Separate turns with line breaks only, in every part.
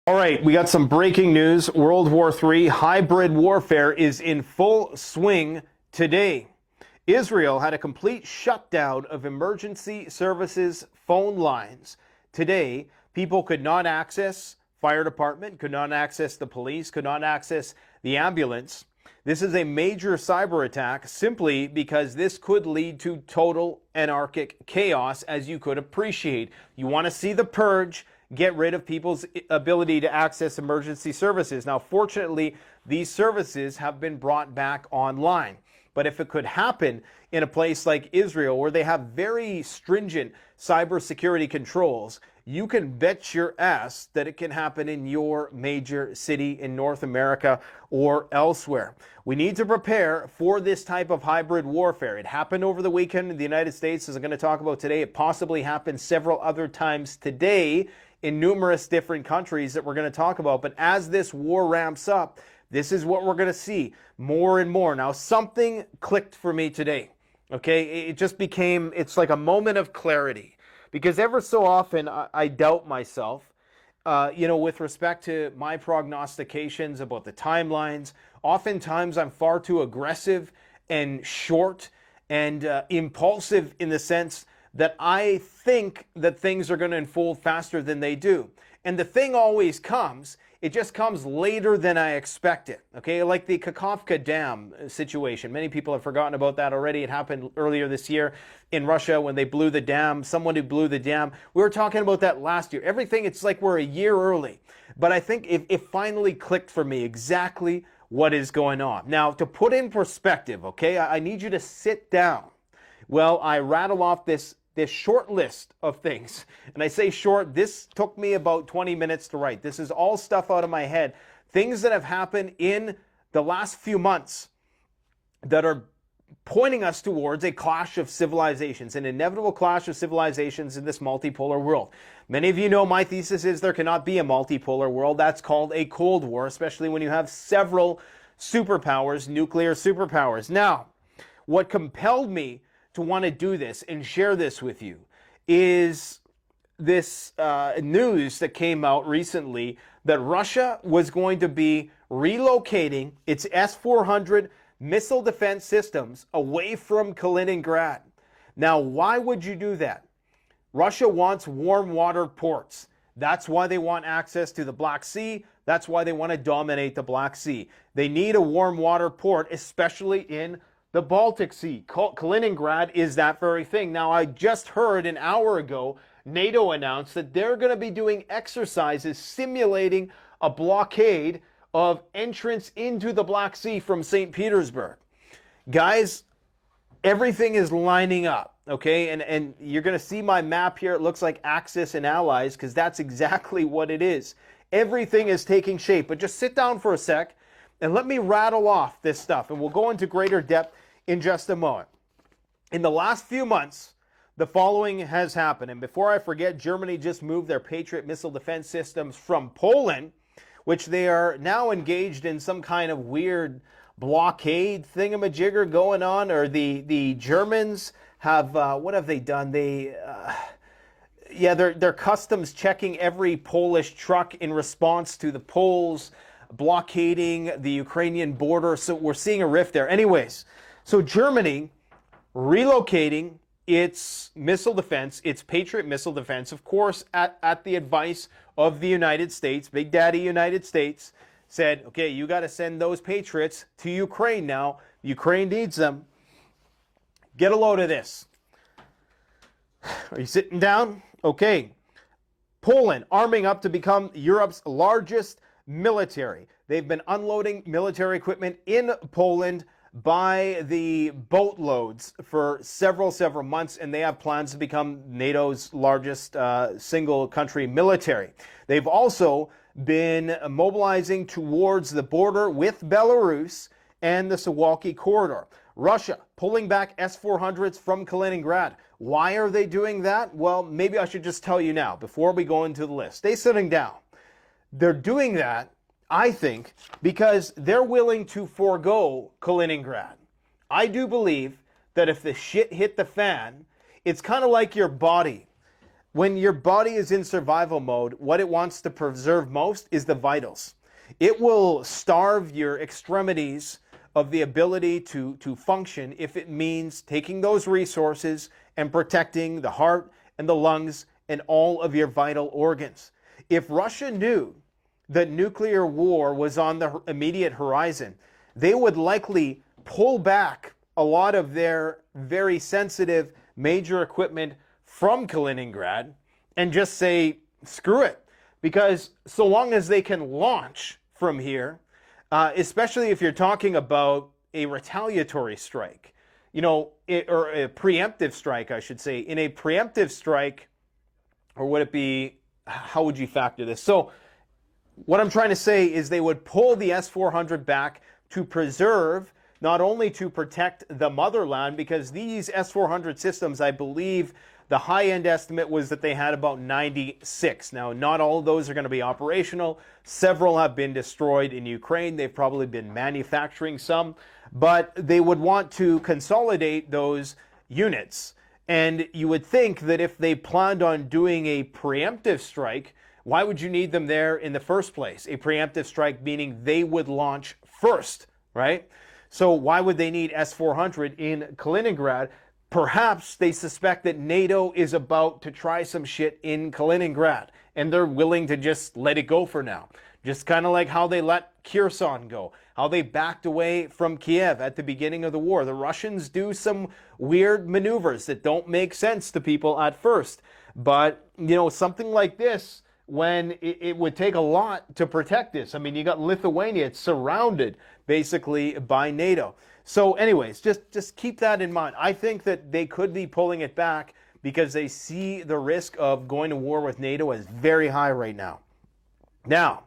All right, we got some breaking news. World War III hybrid warfare is in full swing today. Israel had a complete shutdown of emergency services phone lines. Today, people could not access fire department, could not access the police, could not access the ambulance. This is a major cyber attack simply because this could lead to total anarchic chaos, as you could appreciate. You want to see the purge, get rid of people's ability to access emergency services. Now, fortunately, these services have been brought back online. But if it could happen in a place like Israel, where they have very stringent cybersecurity controls, you can bet your ass that it can happen in your major city in North America or elsewhere. We need to prepare for this type of hybrid warfare. It happened over the weekend in the United States, as I'm going to talk about today. It possibly happened several other times today in numerous different countries that we're going to talk about. But as this war ramps up, this is what we're going to see more and more. Now, something clicked for me today. Okay, it just became, it's like a moment of clarity. Because ever so often, I doubt myself, with respect to my prognostications about the timelines. Oftentimes, I'm far too aggressive and short and impulsive in the sense that I think that things are going to unfold faster than they do. And the thing always comes, it just comes later than I expect it. Okay, like the Kakhovka Dam situation. Many people have forgotten about that already. It happened earlier this year in Russia when they blew the dam. Someone who blew the dam. We were talking about that last year. Everything, it's like we're a year early. But I think it finally clicked for me exactly what is going on. Now, to put in perspective, okay, I need you to sit down. Well, I rattle off this short list of things. And I say short, this took me about 20 minutes to write. This is all stuff out of my head. Things that have happened in the last few months that are pointing us towards a clash of civilizations, an inevitable clash of civilizations in this multipolar world. Many of you know my thesis is there cannot be a multipolar world. That's called a Cold War, especially when you have several superpowers, nuclear superpowers. Now, what compelled me to want to do this and share this with you is this news that came out recently that Russia was going to be relocating its S-400 missile defense systems away from Kaliningrad. Now, why would you do that? Russia wants warm water ports. That's why they want access to the Black Sea. That's why they want to dominate the Black Sea. They need a warm water port, especially in the Baltic Sea. Kaliningrad is that very thing. Now, I just heard an hour ago, NATO announced that they're going to be doing exercises simulating a blockade of entrance into the Black Sea from St. Petersburg. Guys, everything is lining up, okay? And you're going to see my map here. It looks like Axis and Allies, because that's exactly what it is. Everything is taking shape. But just sit down for a sec and let me rattle off this stuff, and we'll go into greater depth in just a moment. In the last few months, the following has happened. And before I forget, Germany just moved their Patriot missile defense systems from Poland, which they are now engaged in some kind of weird blockade thingamajigger going on. Or the Germans have, what have they done? They're customs checking every Polish truck in response to the Poles blockading the Ukrainian border. So we're seeing a rift there. Anyways, so Germany relocating its missile defense, its Patriot missile defense, of course, at the advice of the United States. Big Daddy United States said, okay, you got to send those Patriots to Ukraine now. Ukraine needs them. Get a load of this. Are you sitting down? Okay. Poland arming up to become Europe's largest military. They've been unloading military equipment in Poland by the boatloads for several months, and they have plans to become NATO's largest single country military. They've also been mobilizing towards the border with Belarus and the Suwalki corridor. Russia pulling back S-400s from Kaliningrad. Why are they doing that? Well, maybe I should just tell you now before we go into the list. Stay sitting down. They're doing that, I think, because they're willing to forego Kaliningrad. I do believe that if the shit hit the fan, it's kind of like your body. When your body is in survival mode, what it wants to preserve most is the vitals. It will starve your extremities of the ability to function if it means taking those resources and protecting the heart and the lungs and all of your vital organs. If Russia knew that nuclear war was on the immediate horizon, they would likely pull back a lot of their very sensitive major equipment from Kaliningrad and just say, screw it. Because so long as they can launch from here, especially if you're talking about a retaliatory strike, or a preemptive strike, I should say. In a preemptive strike, or would it be, how would you factor this? So what I'm trying to say is they would pull the S-400 back to preserve, not only to protect the motherland, because these S-400 systems, I believe the high-end estimate was that they had about 96. Now, not all of those are going to be operational. Several have been destroyed in Ukraine. They've probably been manufacturing some, but they would want to consolidate those units. And you would think that if they planned on doing a preemptive strike, why would you need them there in the first place? A preemptive strike meaning they would launch first, right? So why would they need S-400 in Kaliningrad? Perhaps they suspect that NATO is about to try some shit in Kaliningrad, and they're willing to just let it go for now. Just kind of like how they let Kherson go, how they backed away from Kiev at the beginning of the war. The Russians do some weird maneuvers that don't make sense to people at first. But, something like this, when it would take a lot to protect this. I mean, you got Lithuania, it's surrounded basically by NATO. So anyways, just keep that in mind. I think that they could be pulling it back because they see the risk of going to war with NATO as very high right now. Now,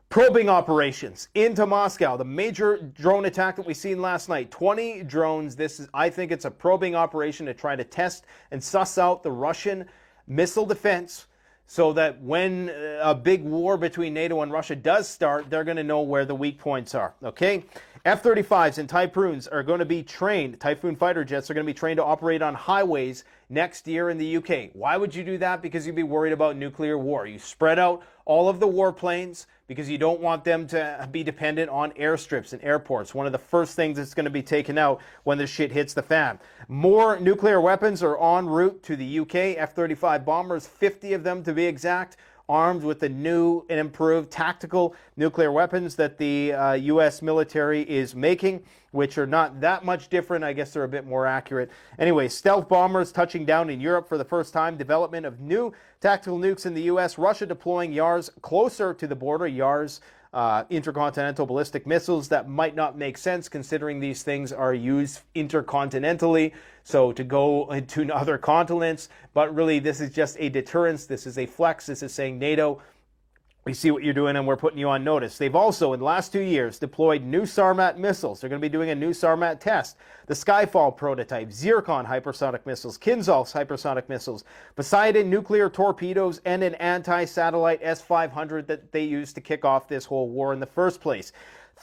probing operations into Moscow. The major drone attack that we seen last night, 20 drones. I think it's a probing operation to try to test and suss out the Russian missile defense, so that when a big war between NATO and Russia does start, they're going to know where the weak points are, okay? F-35s and Typhoons are going to be trained, Typhoon fighter jets are going to be trained to operate on highways next year in the UK. Why would you do that? Because you'd be worried about nuclear war. You spread out all of the warplanes because you don't want them to be dependent on airstrips and airports. One of the first things that's going to be taken out when the shit hits the fan. More nuclear weapons are en route to the UK. F-35 bombers, 50 of them to be exact, armed with the new and improved tactical nuclear weapons that the U.S. military is making, which are not that much different. I guess they're a bit more accurate. Anyway, stealth bombers touching down in Europe for the first time. Development of new tactical nukes in the U.S. Russia deploying YARS closer to the border. YARS, intercontinental ballistic missiles. That might not make sense considering these things are used intercontinentally, so to go to other continents. But really, this is just a deterrence. This is a flex. This is saying, NATO, we see what you're doing and we're putting you on notice. They've also, in the last 2 years, deployed new Sarmat missiles. They're going to be doing a new Sarmat test. The Skyfall prototype, Zircon hypersonic missiles, Kinzhal's hypersonic missiles, Poseidon nuclear torpedoes, and an anti-satellite S-500 that they used to kick off this whole war in the first place.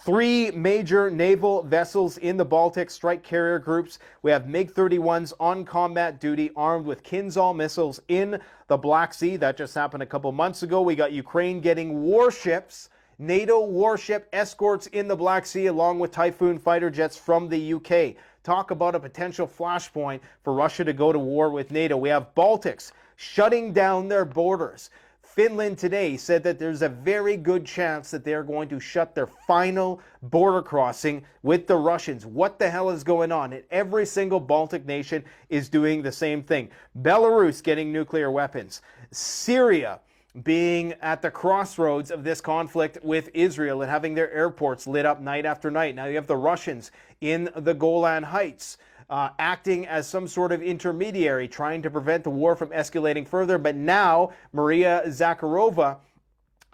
3 major naval vessels in the Baltic, strike carrier groups. We have MiG-31s on combat duty armed with Kinzhal missiles in the Black Sea. That just happened a couple months ago. We got Ukraine getting warships, NATO warship escorts in the Black Sea along with Typhoon fighter jets from the UK. Talk about a potential flashpoint for Russia to go to war with NATO. We have Baltics shutting down their borders. Finland today said that there's a very good chance that they're going to shut their final border crossing with the Russians. What the hell is going on? And every single Baltic nation is doing the same thing. Belarus getting nuclear weapons. Syria being at the crossroads of this conflict with Israel and having their airports lit up night after night. Now you have the Russians in the Golan Heights. Acting as some sort of intermediary, trying to prevent the war from escalating further. But now, Maria Zakharova,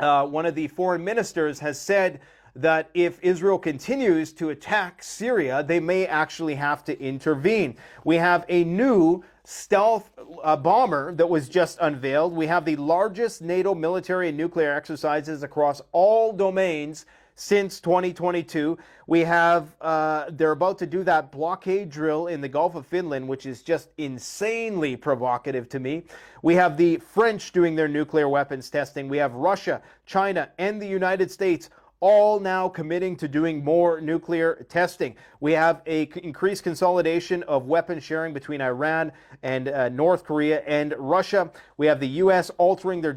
one of the foreign ministers, has said that if Israel continues to attack Syria, they may actually have to intervene. We have a new stealth bomber that was just unveiled. We have the largest NATO military and nuclear exercises across all domains since 2022. We have, they're about to do that blockade drill in the Gulf of Finland, which is just insanely provocative to me. We have the French doing their nuclear weapons testing. We have Russia, China, and the United States all now committing to doing more nuclear testing. We have a increased consolidation of weapon sharing between Iran and North Korea and Russia. We have the U.S. altering their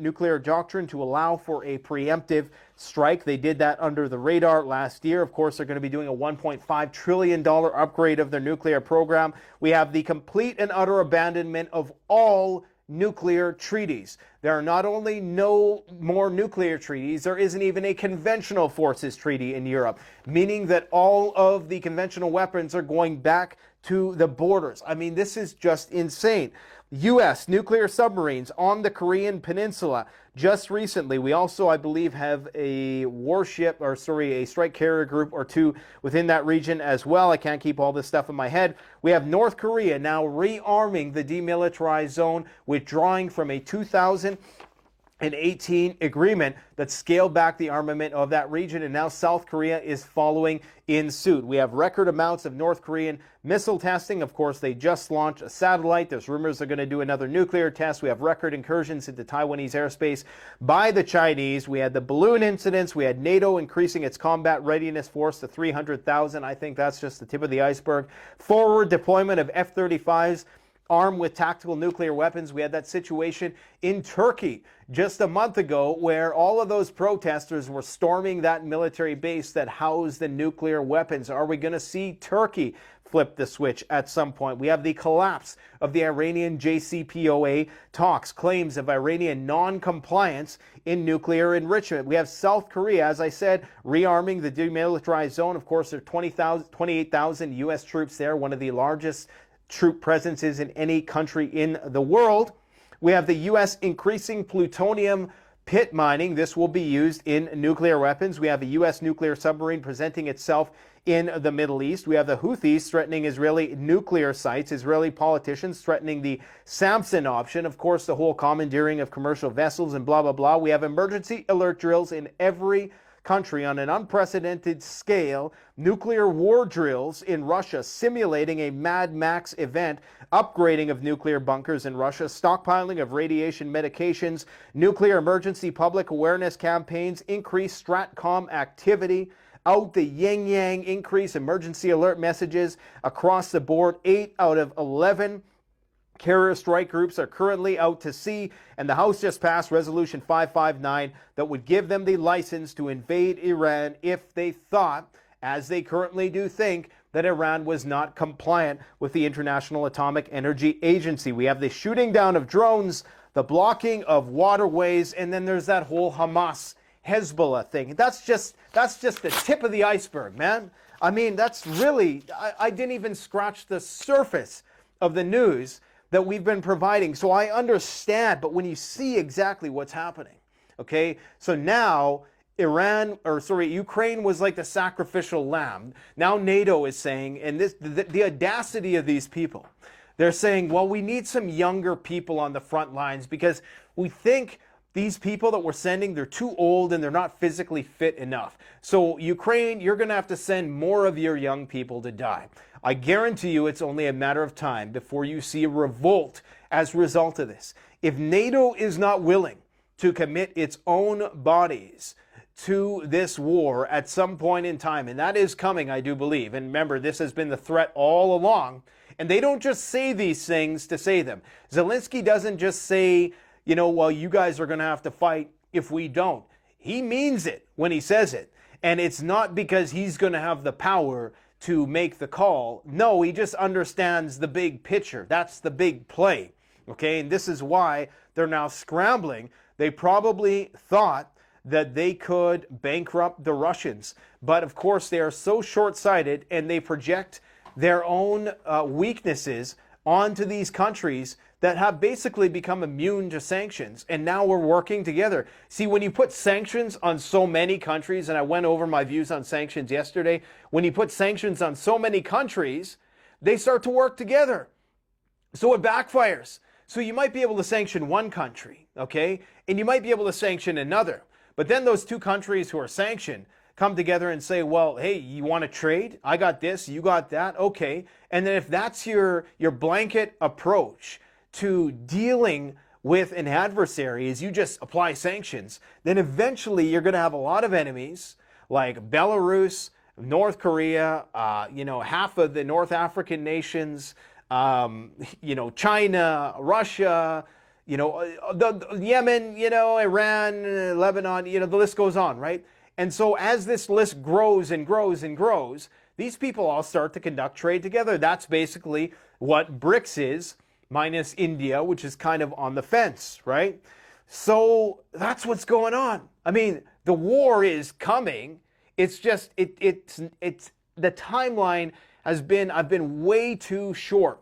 nuclear doctrine, to allow for a preemptive strike. They did that under the radar last year. Of course, they're going to be doing a $1.5 trillion upgrade of their nuclear program. We have the complete and utter abandonment of all nuclear treaties. There are not only no more nuclear treaties, there isn't even a conventional forces treaty in Europe, meaning that all of the conventional weapons are going back to the borders. I mean, this is just insane. U.S. nuclear submarines on the Korean Peninsula. Just recently, we also, I believe, have a warship, or sorry, a strike carrier group or two within that region as well. I can't keep all this stuff in my head. We have North Korea now rearming the demilitarized zone, withdrawing from a 2018 agreement that scaled back the armament of that region, and now South Korea is following in suit. We have record amounts of North Korean missile testing. Of course, they just launched a satellite. There's rumors they're going to do another nuclear test. We have record incursions into Taiwanese airspace by the Chinese. We had the balloon incidents. We had NATO increasing its combat readiness force to 300,000. I think that's just the tip of the iceberg. Forward deployment of F-35s armed with tactical nuclear weapons. We had that situation in Turkey just a month ago, where all of those protesters were storming that military base that housed the nuclear weapons. Are we going to see Turkey flip the switch at some point? We have the collapse of the Iranian JCPOA talks, claims of Iranian non-compliance in nuclear enrichment. We have South Korea, as I said, rearming the demilitarized zone. Of course, there are 28,000 U.S. troops there, one of the largest troop presences in any country in the world. We have the U.S. increasing plutonium pit mining. This will be used in nuclear weapons. We have a U.S. nuclear submarine presenting itself in the Middle East. We have the Houthis threatening Israeli nuclear sites, Israeli politicians threatening the Samson option, of course, the whole commandeering of commercial vessels and blah, blah, blah. We have emergency alert drills in every country on an unprecedented scale, nuclear war drills in Russia simulating a Mad Max event, upgrading of nuclear bunkers in Russia, stockpiling of radiation medications, nuclear emergency public awareness campaigns, increased STRATCOM activity, out the yin-yang, increase emergency alert messages across the board. 8 out of 11 carrier strike groups are currently out to sea, and the House just passed Resolution 559 that would give them the license to invade Iran if they thought, as they currently do think, that Iran was not compliant with the International Atomic Energy Agency. We have the shooting down of drones, the blocking of waterways, and then there's that whole Hamas Hezbollah thing. That's just the tip of the iceberg, man. I mean, that's really, I didn't even scratch the surface of the news that we've been providing. So I understand, but when you see exactly what's happening, okay? So now Ukraine was like the sacrificial lamb. Now NATO is saying, and the audacity of these people, they're saying, well, we need some younger people on the front lines because we think these people that we're sending, they're too old and they're not physically fit enough. So Ukraine, you're going to have to send more of your young people to die. I guarantee you it's only a matter of time before you see a revolt as a result of this. If NATO is not willing to commit its own bodies to this war at some point in time, and that is coming, I do believe. And remember, this has been the threat all along. And they don't just say these things to say them. Zelensky doesn't just say, you know, well, you guys are going to have to fight if we don't. He means it when he says it. And it's not because he's going to have the power to make the call. No, he just understands the big picture. That's the big play. Okay, and this is why they're now scrambling. They probably thought that they could bankrupt the Russians. But of course, they are so short-sighted and they project their own weaknesses onto these countries that have basically become immune to sanctions. And now we're working together. See, when you put sanctions on so many countries, and I went over my views on sanctions yesterday, when you put sanctions on so many countries, they start to work together. So it backfires. So you might be able to sanction one country, okay? And you might be able to sanction another. But then those two countries who are sanctioned come together and say, well, hey, you want to trade? I got this, you got that, okay. And then if that's your blanket approach to dealing with an adversary is you just apply sanctions, then eventually you're going to have a lot of enemies like Belarus, North Korea, half of the North African nations, China, Russia, the Yemen, Iran, Lebanon, the list goes on, right? And so as this list grows and grows and grows, these people all start to conduct trade together. That's basically what BRICS is, minus India, which is kind of on the fence, right? So that's what's going on. I mean, the war is coming. It's just, it's the timeline I've been way too short.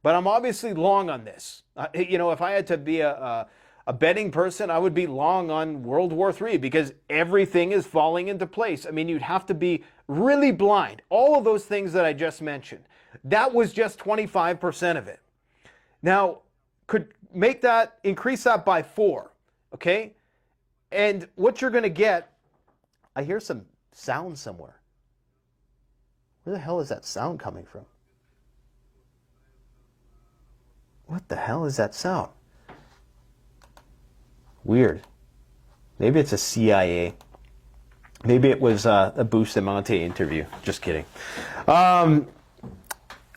But I'm obviously long on this. If I had to be a betting person, I would be long on World War III because everything is falling into place. I mean, you'd have to be really blind. All of those things that I just mentioned, that was just 25% of it. Now, could increase that by 4, okay? And what you're going to get, I hear some sound somewhere. Where the hell is that sound coming from? What the hell is that sound? Weird. Maybe it's a CIA. Maybe it was a Bustamante interview. Just kidding.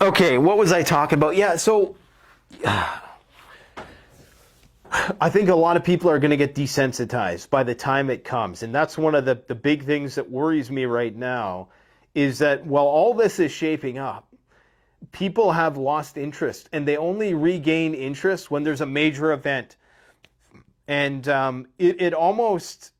Okay, what was I talking about? Yeah, so I think a lot of people are going to get desensitized by the time it comes. And that's one of the big things that worries me right now is that while all this is shaping up, people have lost interest and they only regain interest when there's a major event. And it almost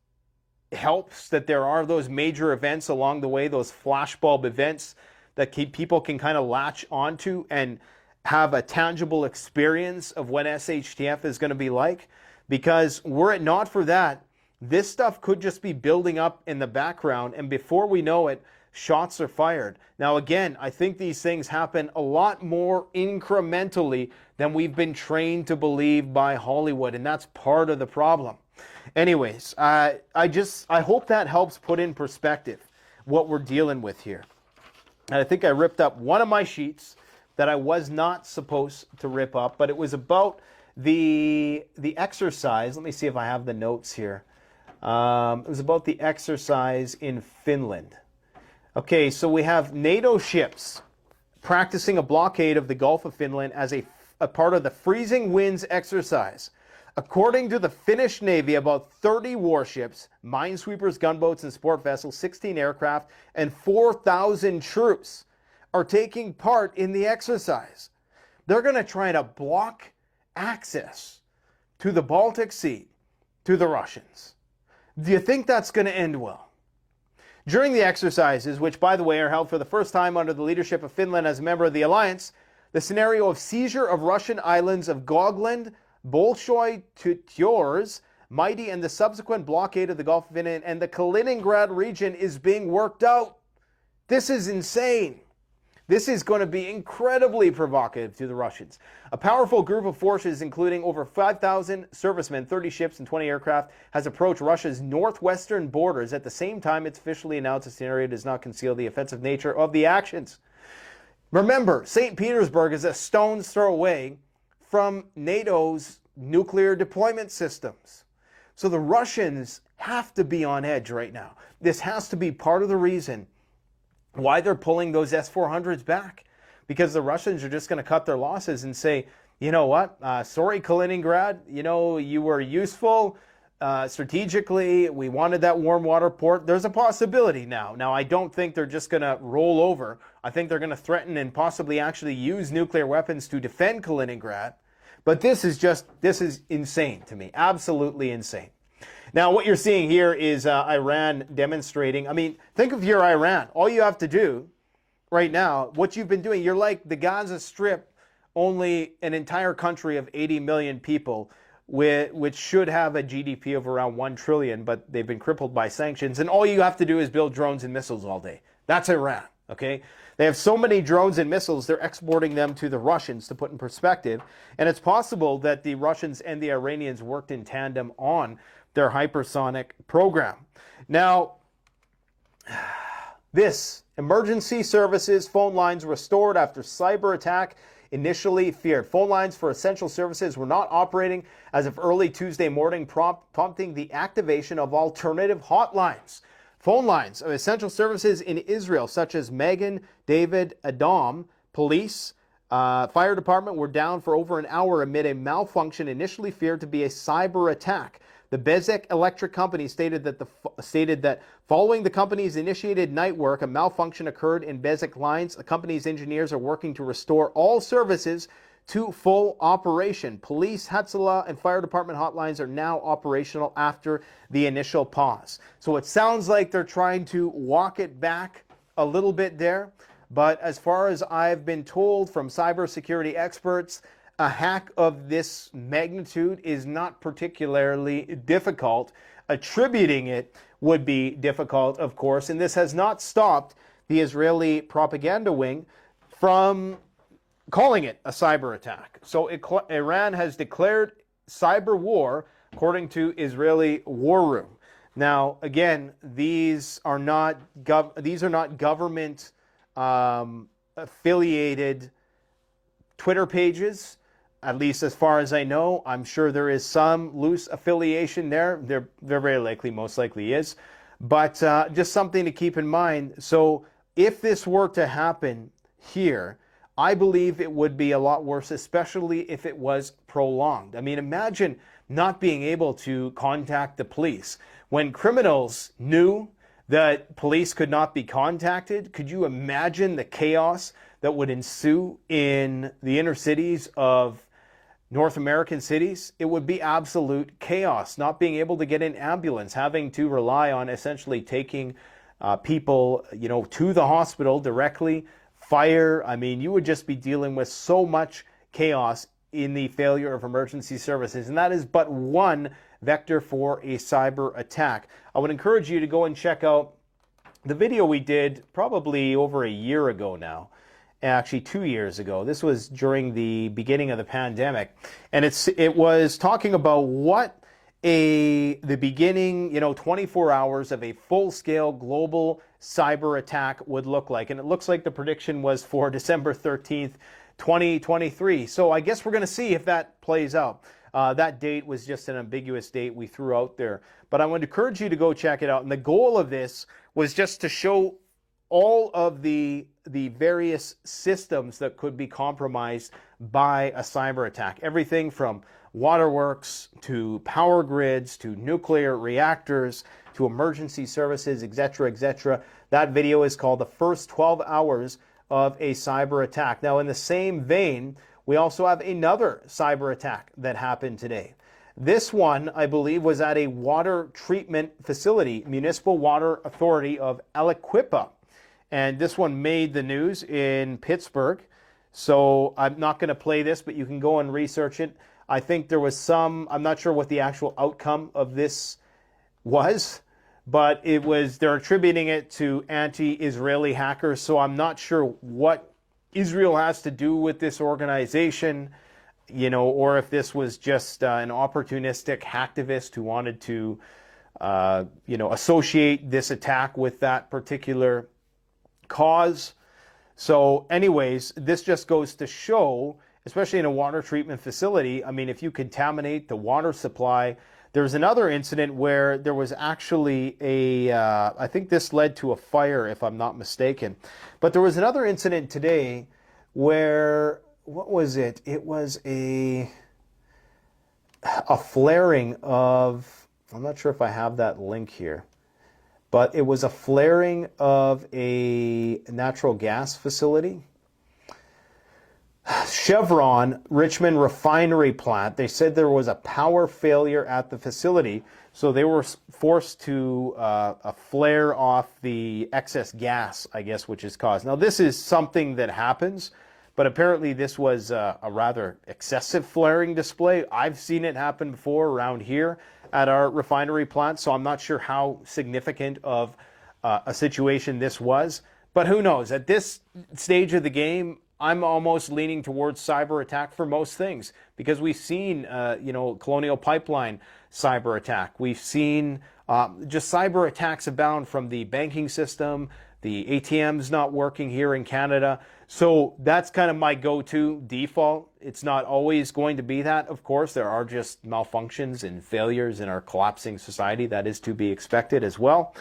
helps that there are those major events along the way, those flashbulb events that people can kind of latch onto and have a tangible experience of what SHTF is going to be like. Because were it not for that, this stuff could just be building up in the background, and before we know it, shots are fired. Now again, I think these things happen a lot more incrementally than we've been trained to believe by Hollywood, and that's part of the problem. Anyways, I hope that helps put in perspective what we're dealing with here. And I think I ripped up one of my sheets that I was not supposed to rip up, but it was about the exercise. Let me see if I have the notes here. It was about the exercise in Finland. Okay, so we have NATO ships practicing a blockade of the Gulf of Finland as a part of the Freezing Winds exercise. According to the Finnish Navy, about 30 warships, minesweepers, gunboats, and sport vessels, 16 aircraft, and 4,000 troops are taking part in the exercise. They're going to try to block access to the Baltic Sea to the Russians. Do you think that's going to end well? During the exercises, which, by the way, are held for the first time under the leadership of Finland as a member of the alliance, the scenario of seizure of Russian islands of Gotland, Bolshoi, Tutors, Mighty, and the subsequent blockade of the Gulf of Finland and the Kaliningrad region is being worked out. This is insane. This is going to be incredibly provocative to the Russians. A powerful group of forces, including over 5,000 servicemen, 30 ships, and 20 aircraft, has approached Russia's northwestern borders. At the same time, it's officially announced the scenario does not conceal the offensive nature of the actions. Remember, St. Petersburg is a stone's throw away from NATO's nuclear deployment systems. So the Russians have to be on edge right now. This has to be part of the reason why they're pulling those S-400s back, because the Russians are just going to cut their losses and say, you know what, sorry, Kaliningrad, you were useful strategically. We wanted that warm water port. There's a possibility now. Now, I don't think they're just going to roll over. I think they're going to threaten and possibly actually use nuclear weapons to defend Kaliningrad. But this is insane to me, absolutely insane. Now, what you're seeing here is Iran demonstrating. I mean, think if you're Iran. All you have to do right now, what you've been doing, you're like the Gaza Strip, only an entire country of 80 million people, which should have a GDP of around 1 trillion, but they've been crippled by sanctions. And all you have to do is build drones and missiles all day. That's Iran, okay? They have so many drones and missiles, they're exporting them to the Russians, to put in perspective. And it's possible that the Russians and the Iranians worked in tandem on their hypersonic program. Now, this emergency services phone lines restored after cyber attack initially feared. Phone lines for essential services were not operating as of early Tuesday morning, prompting the activation of alternative hotlines. Phone lines of essential services in Israel, such as Magen David Adom, police, fire department, were down for over an hour amid a malfunction initially feared to be a cyber attack. The Bezek Electric Company stated that following the company's initiated night work, a malfunction occurred in Bezek lines. The company's engineers are working to restore all services to full operation. Police, Hatzalah, and fire department hotlines are now operational after the initial pause. So it sounds like they're trying to walk it back a little bit there. But as far as I've been told from cybersecurity experts, a hack of this magnitude is not particularly difficult. Attributing it would be difficult, of course, and this has not stopped the Israeli propaganda wing from calling it a cyber attack. So Iran has declared cyber war, according to Israeli War Room. Now, again, these are not government affiliated Twitter pages. At least as far as I know. I'm sure there is some loose affiliation there. There very likely, most likely is. But just something to keep in mind. So if this were to happen here, I believe it would be a lot worse, especially if it was prolonged. I mean, imagine not being able to contact the police. When criminals knew that police could not be contacted, could you imagine the chaos that would ensue in the inner cities of North American cities? It would be absolute chaos, not being able to get an ambulance, having to rely on essentially taking people, to the hospital directly, fire. I mean, you would just be dealing with so much chaos in the failure of emergency services. And that is but one vector for a cyber attack. I would encourage you to go and check out the video we did probably over a year ago now. Actually 2 years ago. This was during the beginning of the pandemic, and it was talking about what the beginning 24 hours of a full-scale global cyber attack would look like, and it looks like the prediction was for December 13th, 2023. So I guess we're going to see if that plays out. That date was just an ambiguous date we threw out there, but I would encourage you to go check it out. And the goal of this was just to show all of the various systems that could be compromised by a cyber attack. Everything from waterworks to power grids to nuclear reactors to emergency services, etc., etc. That video is called The First 12 Hours of a Cyber Attack. Now, in the same vein, we also have another cyber attack that happened today. This one, I believe, was at a water treatment facility, Municipal Water Authority of Aliquippa. And this one made the news in Pittsburgh. So I'm not going to play this, but you can go and research it. I think there was I'm not sure what the actual outcome of this was, but they're attributing it to anti-Israeli hackers. So I'm not sure what Israel has to do with this organization, or if this was just an opportunistic hacktivist who wanted to, associate this attack with that particular cause. So anyways, this just goes to show, especially in a water treatment facility, I mean, if you contaminate the water supply. There's another incident where there was actually I think this led to a fire, if I'm not mistaken. But there was another incident today where, what was it? It was a flaring of, I'm not sure if I have that link here. But it was a flaring of a natural gas facility. Chevron Richmond refinery plant, they said there was a power failure at the facility, so they were forced to flare off the excess gas, I guess, which is caused. Now, this is something that happens, but apparently this was a rather excessive flaring display. I've seen it happen before around here at our refinery plant, so I'm not sure how significant of a situation this was. But who knows? At this stage of the game, I'm almost leaning towards cyber attack for most things, because we've seen, Colonial Pipeline cyber attack. We've seen just cyber attacks abound from the banking system, the ATMs not working here in Canada. So that's kind of my go-to default. It's not always going to be that, of course. There are just malfunctions and failures in our collapsing society. That is to be expected as well.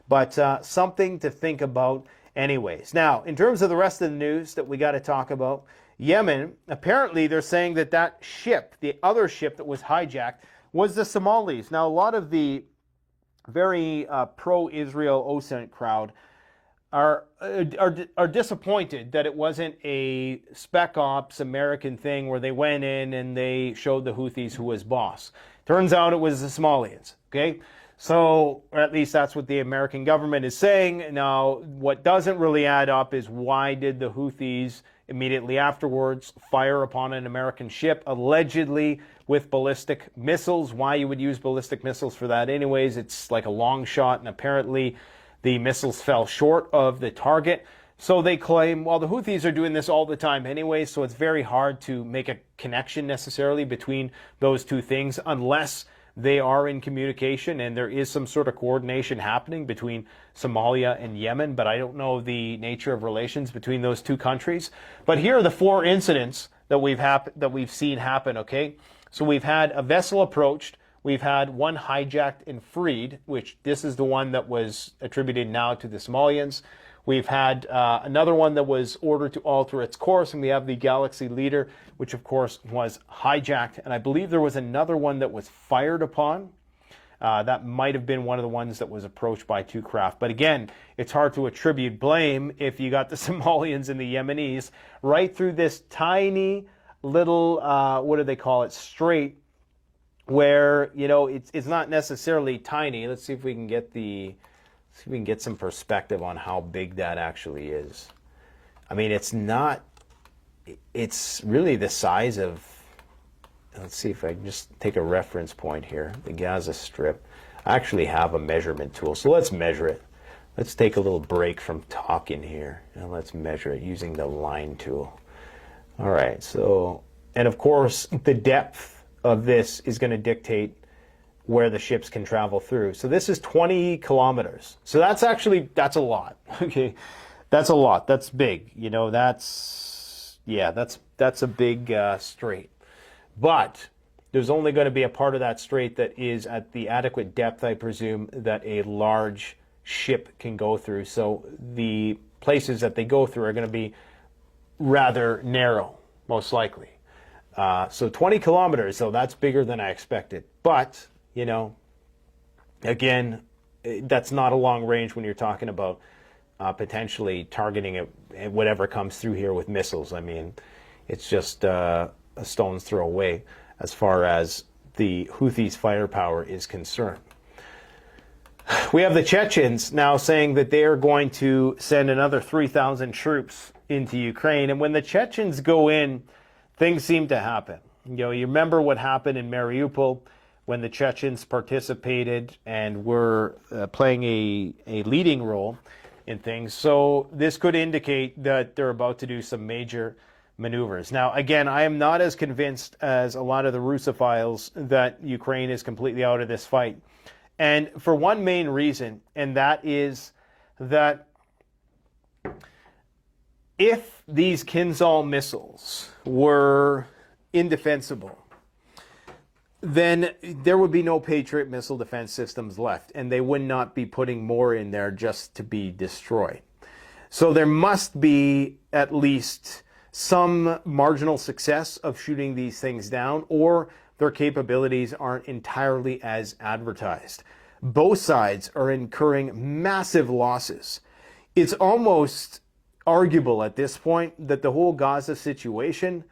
But something to think about anyways. Now, in terms of the rest of the news that we got to talk about, Yemen, apparently they're saying that that ship, the other ship that was hijacked, was the Somalis. Now, a lot of the very pro-Israel OSINT crowd are disappointed that it wasn't a spec ops American thing where they went in and they showed the Houthis who was boss. Turns out it was the Somalians, okay? So, or at least that's what the American government is saying. Now, what doesn't really add up is why did the Houthis immediately afterwards fire upon an American ship, allegedly with ballistic missiles? Why you would use ballistic missiles for that anyways? It's like a long shot, and apparently the missiles fell short of the target. So they claim, well, the Houthis are doing this all the time anyway, so it's very hard to make a connection necessarily between those two things unless they are in communication and there is some sort of coordination happening between Somalia and Yemen, but I don't know the nature of relations between those two countries. But here are the 4 incidents that we've seen happen, okay? So we've had a vessel approached, we've had one hijacked and freed, which this is the one that was attributed now to the Somalians. We've had another one that was ordered to alter its course, and we have the Galaxy Leader, which of course was hijacked. And I believe there was another one that was fired upon. That might have been one of the ones that was approached by 2 craft. But again, it's hard to attribute blame if you got the Somalians and the Yemenis right through this tiny little, what do they call it, strait, where, you know, it's not necessarily tiny. Let's see if we can get some perspective on how big that actually is. I mean, it's really the size of, let's see if I can just take a reference point here, the Gaza Strip. I actually have a measurement tool, so let's measure it. Let's take a little break from talking here, and let's measure it using the line tool. All right, so, and of course, the depth of this is going to dictate where the ships can travel through. So this is 20 kilometers. So that's a lot. Okay, that's a lot. That's big. You know, that's a big strait. But there's only going to be a part of that strait that is at the adequate depth, I presume, that a large ship can go through. So the places that they go through are going to be rather narrow, most likely. So 20 kilometers, so that's bigger than I expected. But you know, again, that's not a long range when you're talking about potentially targeting it, whatever comes through here with missiles. I mean, it's just a stone's throw away as far as the Houthis' firepower is concerned. We have the Chechens now saying that they are going to send another 3,000 troops into Ukraine. And when the Chechens go in, things seem to happen. You know, you remember what happened in Mariupol when the Chechens participated and were playing a leading role in things. So this could indicate that they're about to do some major maneuvers. Now, again, I am not as convinced as a lot of the Russophiles that Ukraine is completely out of this fight. And for one main reason, and that is that if these Kinzhal missiles were indefensible, then there would be no Patriot missile defense systems left, and they would not be putting more in there just to be destroyed. So there must be at least some marginal success of shooting these things down, or their capabilities aren't entirely as advertised. Both sides are incurring massive losses. It's almost arguable at this point that the whole Gaza situation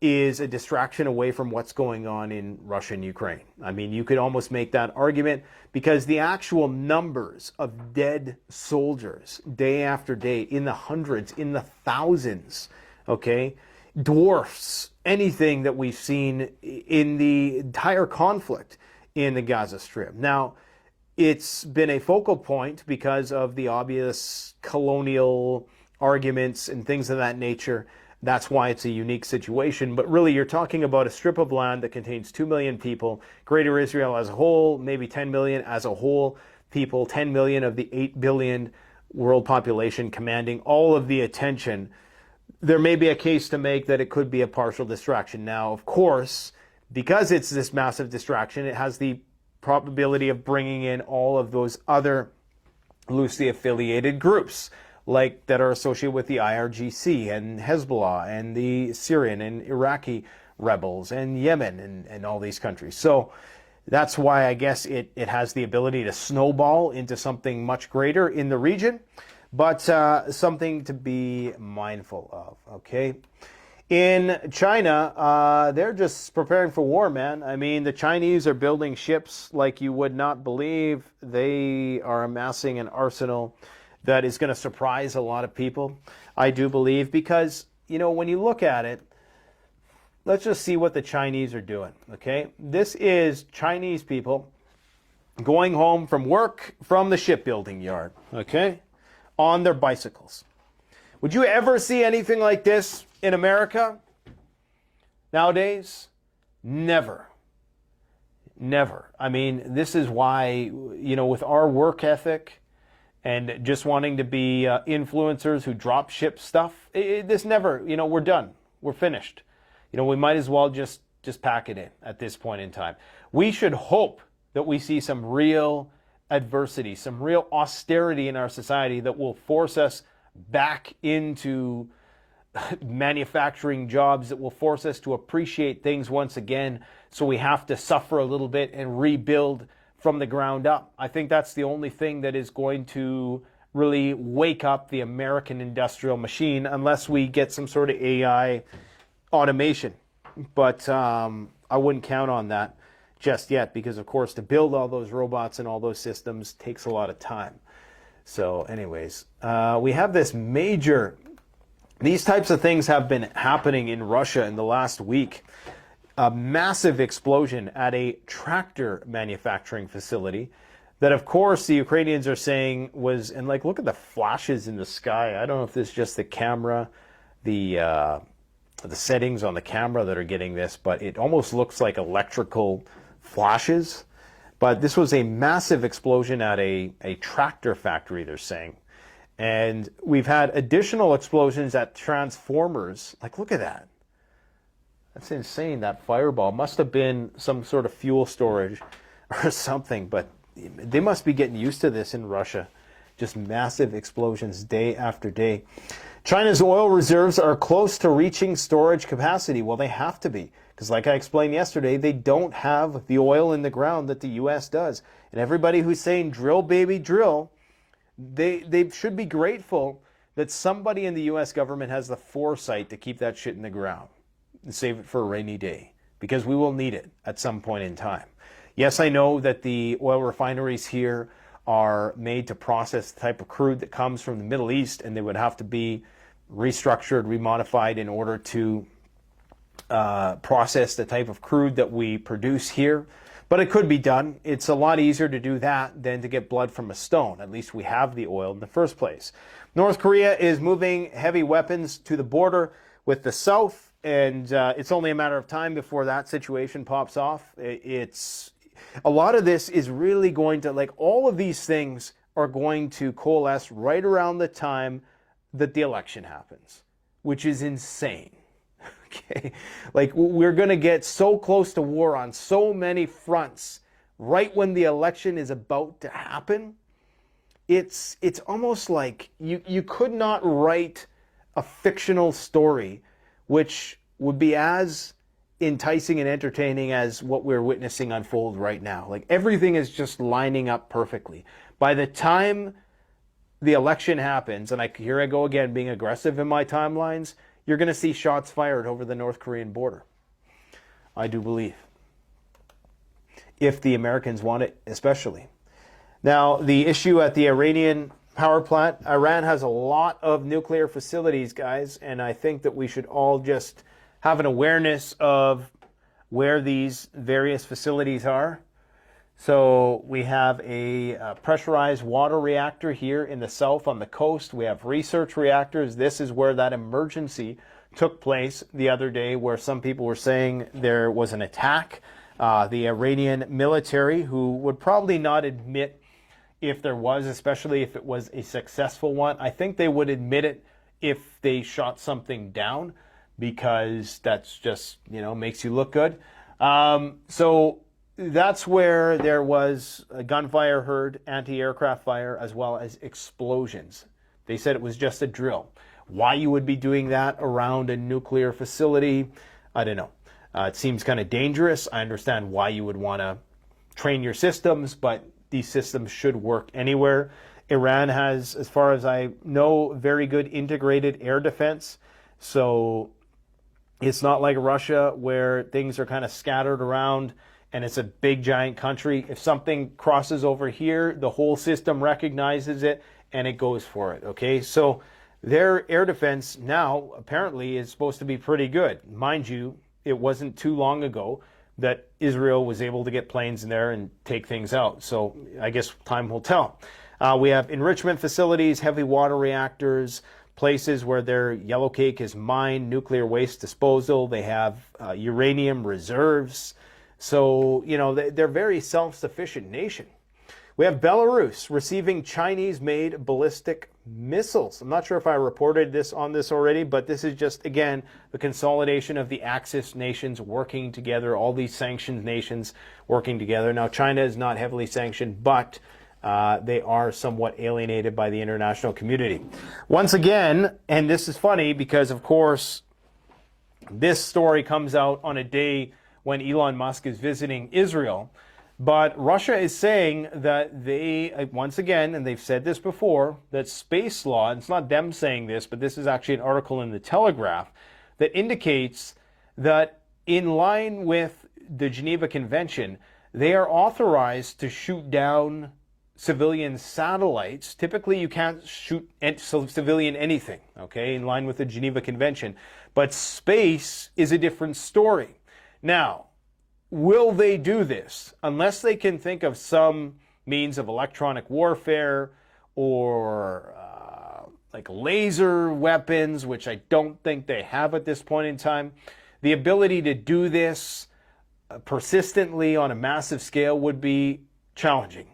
is a distraction away from what's going on in Russia and Ukraine. I mean, you could almost make that argument because the actual numbers of dead soldiers day after day, in the hundreds, in the thousands, okay, dwarfs anything that we've seen in the entire conflict in the Gaza Strip. Now, it's been a focal point because of the obvious colonial arguments and things of that nature That's why it's a unique situation. But really, you're talking about a strip of land that contains 2 million people, Greater Israel as a whole, maybe 10 million as a whole people, 10 million of the 8 billion world population commanding all of the attention. There may be a case to make that it could be a partial distraction. Now, of course, because it's this massive distraction, it has the probability of bringing in all of those other loosely affiliated groups, like that are associated with the IRGC and Hezbollah and the Syrian and Iraqi rebels and Yemen and all these countries. So that's why I guess it has the ability to snowball into something much greater in the region, but something to be mindful of, okay? In China, they're just preparing for war, man. I mean, the Chinese are building ships like you would not believe. They are amassing an arsenal that is going to surprise a lot of people, I do believe, because, you know, when you look at it, let's just see what the Chinese are doing, okay? This is Chinese people going home from work from the shipbuilding yard, okay, on their bicycles. Would you ever see anything like this in America nowadays? Never. Never. I mean, this is why, you know, with our work ethic and just wanting to be influencers who drop ship stuff, this never, you know, we're done. We're finished. You know, we might as well just pack it in at this point in time. We should hope that we see some real adversity, some real austerity in our society that will force us back into manufacturing jobs, that will force us to appreciate things once again, so we have to suffer a little bit and rebuild from the ground up. I think that's the only thing that is going to really wake up the American industrial machine, unless we get some sort of AI automation. But I wouldn't count on that just yet, because of course to build all those robots and all those systems takes a lot of time. So anyways, we have this major, these types of things have been happening in Russia in the last week. A massive explosion at a tractor manufacturing facility that, of course, the Ukrainians are saying was, and like, look at the flashes in the sky. I don't know if this is just the camera, the settings on the camera that are getting this, but it almost looks like electrical flashes. But this was a massive explosion at a tractor factory, they're saying. And we've had additional explosions at transformers. Like, look at that. That's insane. That fireball must have been some sort of fuel storage or something, but they must be getting used to this in Russia. Just massive explosions day after day. China's oil reserves are close to reaching storage capacity. Well, they have to be, because like I explained yesterday, they don't have the oil in the ground that the U.S. does. And everybody who's saying drill, baby, drill, they should be grateful that somebody in the U.S. government has the foresight to keep that shit in the ground and save it for a rainy day, because we will need it at some point in time. Yes, I know that the oil refineries here are made to process the type of crude that comes from the Middle East, and they would have to be restructured, remodified in order to process the type of crude that we produce here. But it could be done. It's a lot easier to do that than to get blood from a stone. At least we have the oil in the first place. North Korea is moving heavy weapons to the border with the South, and it's only a matter of time before that situation pops off. It's a lot of this is really going to, like, all of these things are going to coalesce right around the time that the election happens, which is insane. Okay, like, we're going to get so close to war on so many fronts right when the election is about to happen. It's almost like you could not write a fictional story which would be as enticing and entertaining as what we're witnessing unfold right now. Like, everything is just lining up perfectly. By the time the election happens, and here I go again being aggressive in my timelines, you're going to see shots fired over the North Korean border. I do believe. If the Americans want it, especially. Now, the issue at the Iranian power plant, Iran has a lot of nuclear facilities, guys, and I think that we should all just have an awareness of where these various facilities are. So we have a pressurized water reactor here in the south on the coast. We have research reactors. This is where that emergency took place the other day where some people were saying there was an attack. The Iranian military, who would probably not admit if there was, especially if it was a successful one. I think they would admit it if they shot something down, because that's just, makes you look good. So that's where there was a gunfire heard, anti-aircraft fire, as well as explosions. They said it was just a drill. Why you would be doing that around a nuclear facility, I don't know. It seems kind of dangerous. I understand why you would want to train your systems, but these systems should work anywhere. Iran has, as far as I know, very good integrated air defense. So it's not like Russia where things are kind of scattered around and it's a big giant country. If something crosses over here, the whole system recognizes it and it goes for it, okay? So their air defense now apparently is supposed to be pretty good. Mind you, it wasn't too long ago that Israel was able to get planes in there and take things out. So I guess time will tell. We have enrichment facilities, heavy water reactors, places where their yellow cake is mined, nuclear waste disposal. They have uranium reserves. So, they're a very self-sufficient nation. We have Belarus receiving Chinese-made ballistic missiles. I'm not sure if I reported on this already, but this is just, again, the consolidation of the Axis nations working together, all these sanctioned nations working together. Now, China is not heavily sanctioned, but they are somewhat alienated by the international community. Once again, and this is funny because, of course, this story comes out on a day when Elon Musk is visiting Israel. But Russia is saying that they, once again, and they've said this before, that space law, and it's not them saying this, but this is actually an article in the Telegraph, that indicates that in line with the Geneva Convention, they are authorized to shoot down civilian satellites. Typically, you can't shoot civilian anything, okay, in line with the Geneva Convention. But space is a different story. Now, will they do this? Unless they can think of some means of electronic warfare or like laser weapons, which I don't think they have at this point in time, the ability to do this persistently on a massive scale would be challenging,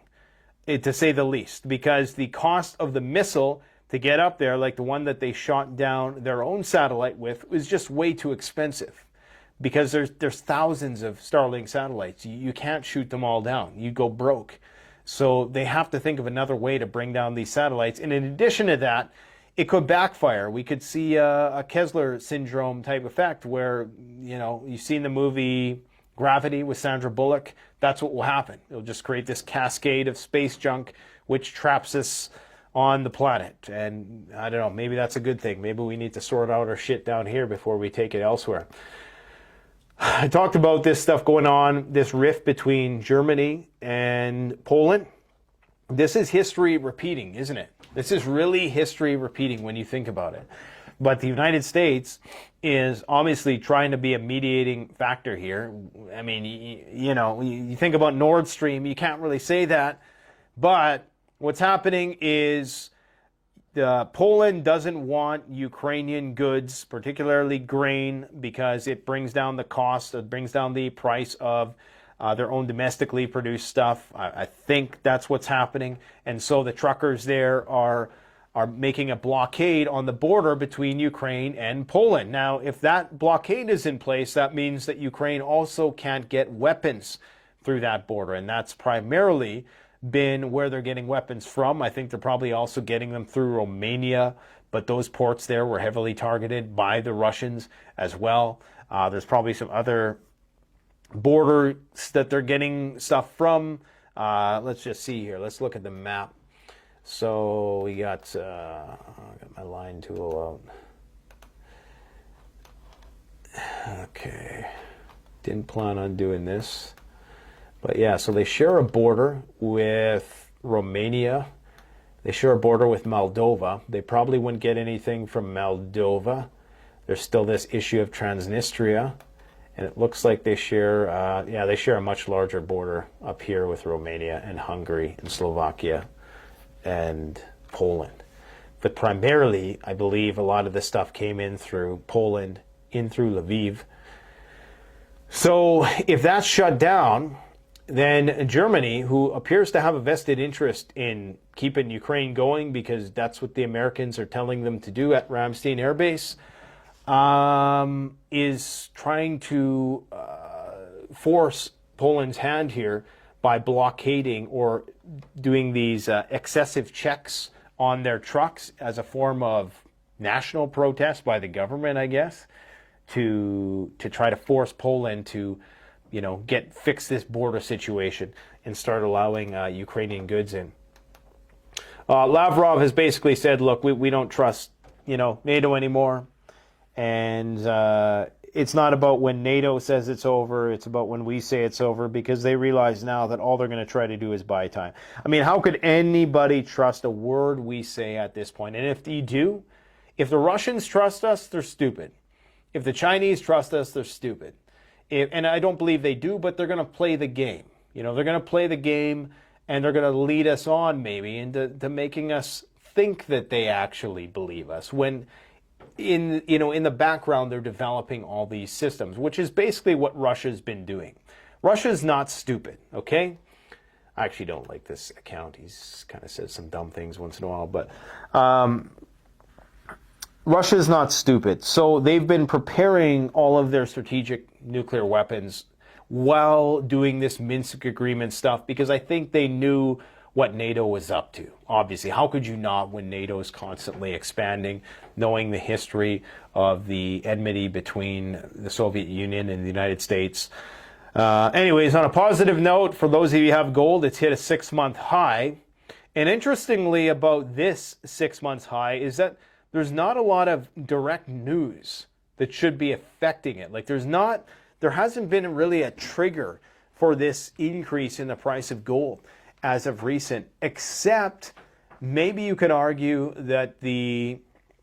to say the least, because the cost of the missile to get up there, like the one that they shot down their own satellite with, was just way too expensive. Because there's thousands of Starlink satellites. You can't shoot them all down. You go broke. So they have to think of another way to bring down these satellites. And in addition to that, it could backfire. We could see a Kessler syndrome type effect where, you've seen the movie Gravity with Sandra Bullock. That's what will happen. It'll just create this cascade of space junk which traps us on the planet. And I don't know, maybe that's a good thing. Maybe we need to sort out our shit down here before we take it elsewhere. I talked about this stuff going on, this rift between Germany and Poland. This is history repeating, isn't it? This is really history repeating when you think about it. But the United States is obviously trying to be a mediating factor here. I mean, you think about Nord Stream, you can't really say that. But what's happening is Poland doesn't want Ukrainian goods, particularly grain, because it brings down the cost, it brings down the price of their own domestically produced stuff. I think that's what's happening. And so the truckers there are making a blockade on the border between Ukraine and Poland. Now, if that blockade is in place, that means that Ukraine also can't get weapons through that border. And that's primarily been where they're getting weapons from. I think they're probably also getting them through Romania, but those ports there were heavily targeted by the Russians as well. There's probably some other borders that they're getting stuff from. Let's just see here. Let's look at the map. So we got, I got my line tool out. Okay. Didn't plan on doing this. But yeah, so they share a border with Romania. They share a border with Moldova. They probably wouldn't get anything from Moldova. There's still this issue of Transnistria. And it looks like they share, they share a much larger border up here with Romania and Hungary and Slovakia and Poland. but primarily, I believe a lot of the stuff came in through Poland, in through Lviv. So if that's shut down, then Germany, who appears to have a vested interest in keeping Ukraine going because that's what the Americans are telling them to do at Ramstein Air Base, is trying to force Poland's hand here by blockading or doing these excessive checks on their trucks as a form of national protest by the government, I guess, to try to force Poland to, you know, fix this border situation and start allowing Ukrainian goods in. Lavrov has basically said, look, we don't trust, you know, NATO anymore. And it's not about when NATO says it's over, it's about when we say it's over, because they realize now that all they're going to try to do is buy time. I mean, how could anybody trust a word we say at this point? And if you do, if the Russians trust us, they're stupid. If the Chinese trust us, they're stupid. And I don't believe they do, but they're going to play the game. You know, they're going to play the game, and they're going to lead us on maybe into making us think that they actually believe us, when in the background they're developing all these systems, which is basically what Russia's been doing. Russia's not stupid, okay? I actually don't like this account. He's kind of says some dumb things once in a while, but Russia's not stupid. So they've been preparing all of their strategic nuclear weapons while doing this Minsk agreement stuff, because I think they knew what NATO was up to. Obviously, how could you not when NATO is constantly expanding, knowing the history of the enmity between the Soviet Union and the United States? Anyways, on a positive note, for those of you who have gold, it's hit a 6-month high. And interestingly about this 6 months high is that there's not a lot of direct news that should be affecting it. Like there hasn't been really a trigger for this increase in the price of gold as of recent, except maybe you could argue that the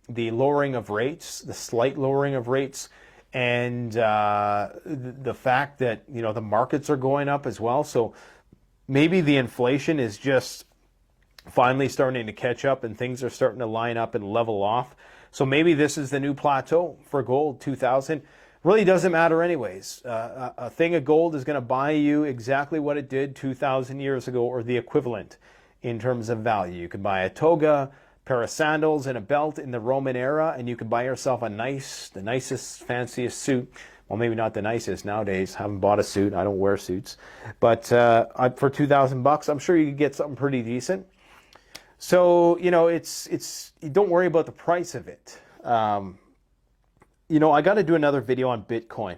lowering of rates, the slight lowering of rates, and the fact that, you know, the markets are going up as well. So maybe the inflation is just finally starting to catch up and things are starting to line up and level off. So maybe this is the new plateau for gold, 2000. Really doesn't matter anyways. A thing of gold is going to buy you exactly what it did 2,000 years ago, or the equivalent in terms of value. You could buy a toga, pair of sandals, and a belt in the Roman era, and you could buy yourself the nicest, fanciest suit. Well, maybe not the nicest nowadays. I haven't bought a suit. I don't wear suits. But for 2,000 bucks, I'm sure you could get something pretty decent. So, you know, don't worry about the price of it. You know, I got to do another video on Bitcoin,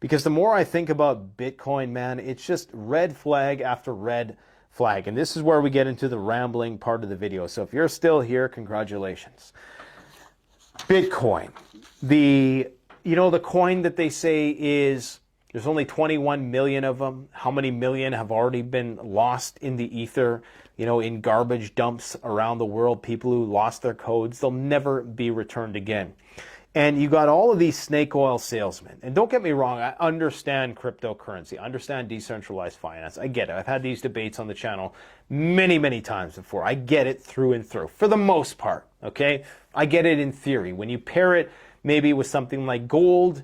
because the more I think about Bitcoin, man, it's just red flag after red flag. And this is where we get into the rambling part of the video. So if you're still here, congratulations. Bitcoin, the coin that they say is, there's only 21 million of them. How many million have already been lost in the ether, you know, in garbage dumps around the world? People who lost their codes, they'll never be returned again. And you got all of these snake oil salesmen. And don't get me wrong, I understand cryptocurrency, I understand decentralized finance. I get it. I've had these debates on the channel many, many times before. I get it through and through, for the most part, okay? I get it in theory. When you pair it maybe with something like gold,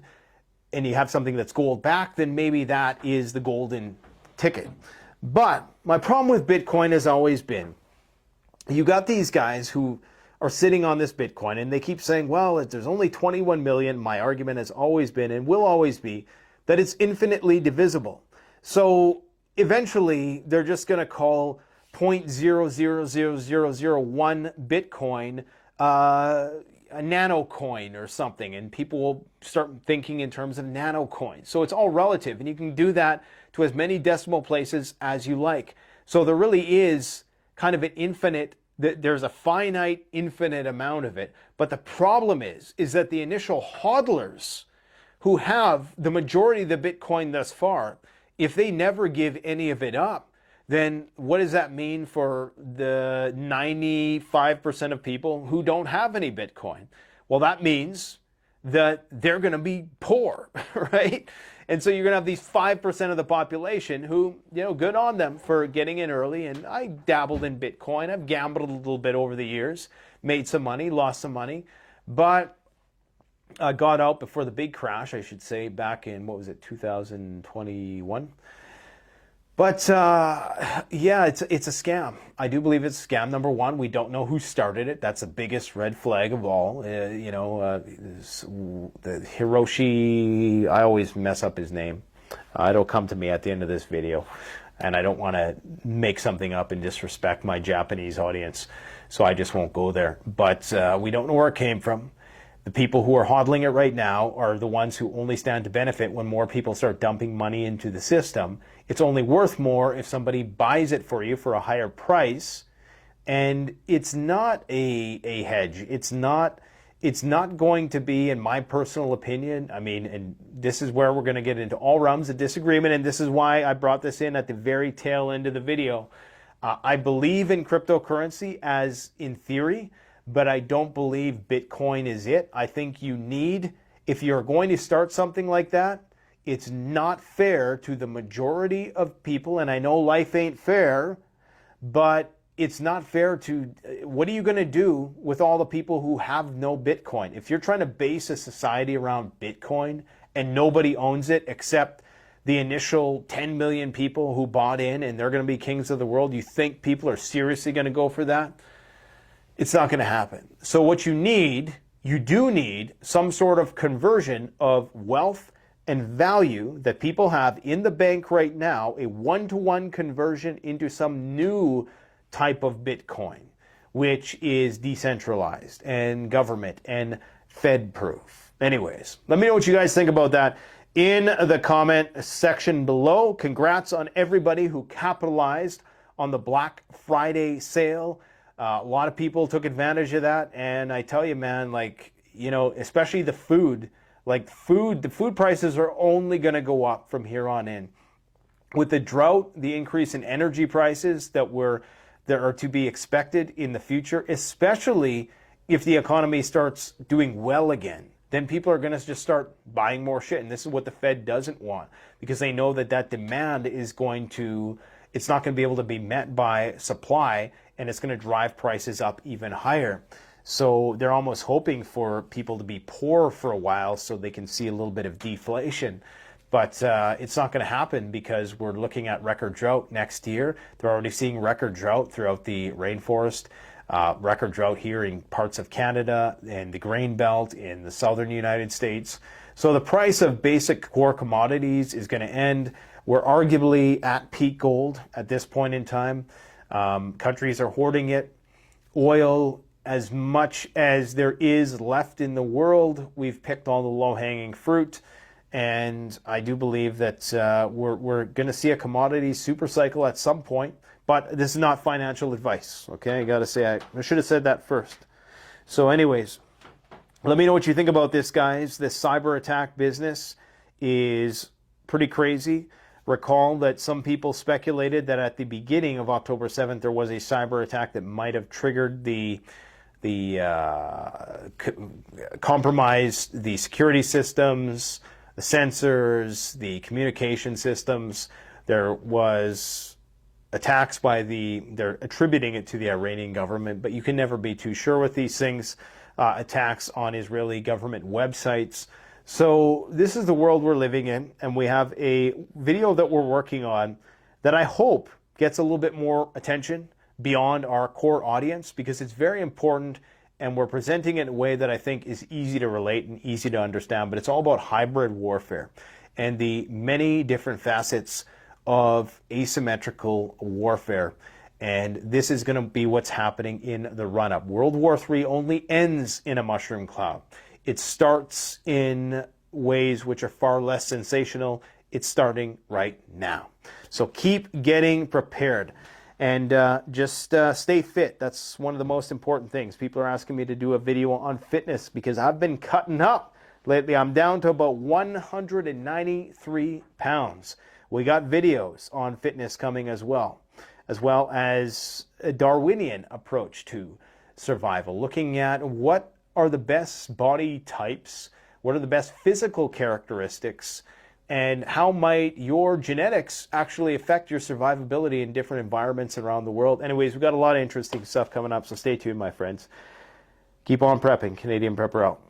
and you have something that's gold backed, then maybe that is the golden ticket. But my problem with Bitcoin has always been, you got these guys who are sitting on this Bitcoin, and they keep saying, well, there's only 21 million. My argument has always been, and will always be, that it's infinitely divisible. So eventually, they're just going to call 0.00001 Bitcoin a nano coin or something, and people will start thinking in terms of nano coins. So it's all relative, and you can do that to as many decimal places as you like. So there really is kind of an infinite, there's a finite, infinite amount of it. But the problem is that the initial hodlers who have the majority of the Bitcoin thus far, if they never give any of it up, then what does that mean for the 95% of people who don't have any Bitcoin? Well, that means that they're going to be poor, right? And so you're going to have these 5% of the population who, you know, good on them for getting in early. And I dabbled in Bitcoin. I've gambled a little bit over the years, made some money, lost some money, but I got out before the big crash, I should say, back in, what was it, 2021? But yeah, it's a scam. I do believe it's a scam. Number one, we don't know who started it. That's the biggest red flag of all. The Hiroshi, I always mess up his name. It'll come to me at the end of this video. And I don't want to make something up and disrespect my Japanese audience. So I just won't go there. But we don't know where it came from. The people who are hodling it right now are the ones who only stand to benefit when more people start dumping money into the system. It's only worth more if somebody buys it for you for a higher price. And it's not a hedge. It's not going to be, in my personal opinion, I mean, and this is where we're going to get into all realms of disagreement, and this is why I brought this in at the very tail end of the video. I believe in cryptocurrency as in theory, but I don't believe Bitcoin is it. I think you need, if you're going to start something like that, it's not fair to the majority of people, and I know life ain't fair, but it's not fair to, what are you going to do with all the people who have no Bitcoin? If you're trying to base a society around Bitcoin and nobody owns it except the initial 10 million people who bought in and they're going to be kings of the world, you think people are seriously going to go for that? It's not going to happen. So what you do need some sort of conversion of wealth and value that people have in the bank right now, a one-to-one conversion into some new type of Bitcoin, which is decentralized and government and Fed-proof. Anyways, let me know what you guys think about that in the comment section below. Congrats on everybody who capitalized on the Black Friday sale. A lot of people took advantage of that, and I tell you, man, like, you know, especially the food, the food prices are only going to go up from here on in. With the drought, the increase in energy prices that are to be expected in the future, especially if the economy starts doing well again, then people are going to just start buying more shit. And this is what the Fed doesn't want, because they know that demand is it's not going to be able to be met by supply, and it's going to drive prices up even higher. So they're almost hoping for people to be poor for a while so they can see a little bit of deflation. But it's not going to happen because we're looking at record drought next year. They're already seeing record drought throughout the rainforest, record drought here in parts of Canada and the grain belt in the southern United States. So the price of basic core commodities is going to end. We're arguably at peak gold at this point in time. Countries are hoarding it. Oil, as much as there is left in the world, we've picked all the low-hanging fruit. And I do believe that we're going to see a commodity super cycle at some point. But this is not financial advice, okay? I got to say, I should have said that first. So anyways, let me know what you think about this, guys. This cyber attack business is pretty crazy. Recall that some people speculated that at the beginning of October 7th, there was a cyber attack that might have triggered compromised the security systems, the sensors, the communication systems. There was attacks they're attributing it to the Iranian government, but you can never be too sure with these things. Attacks on Israeli government websites. So this is the world we're living in, and we have a video that we're working on that I hope gets a little bit more attention beyond our core audience, because it's very important, and we're presenting it in a way that I think is easy to relate and easy to understand. But it's all about hybrid warfare and the many different facets of asymmetrical warfare. And this is going to be what's happening in the run-up. World War III only ends in a mushroom cloud. It starts in ways which are far less sensational. It's starting right now. So keep getting prepared, and just stay fit. That's one of the most important things. People are asking me to do a video on fitness because I've been cutting up lately. I'm down to about 193 pounds. We got videos on fitness coming as well as a Darwinian approach to survival, looking at what are the best body types, what are the best physical characteristics And how might your genetics actually affect your survivability in different environments around the world? Anyways, we've got a lot of interesting stuff coming up, so stay tuned, my friends. Keep on prepping. Canadian Prepper out.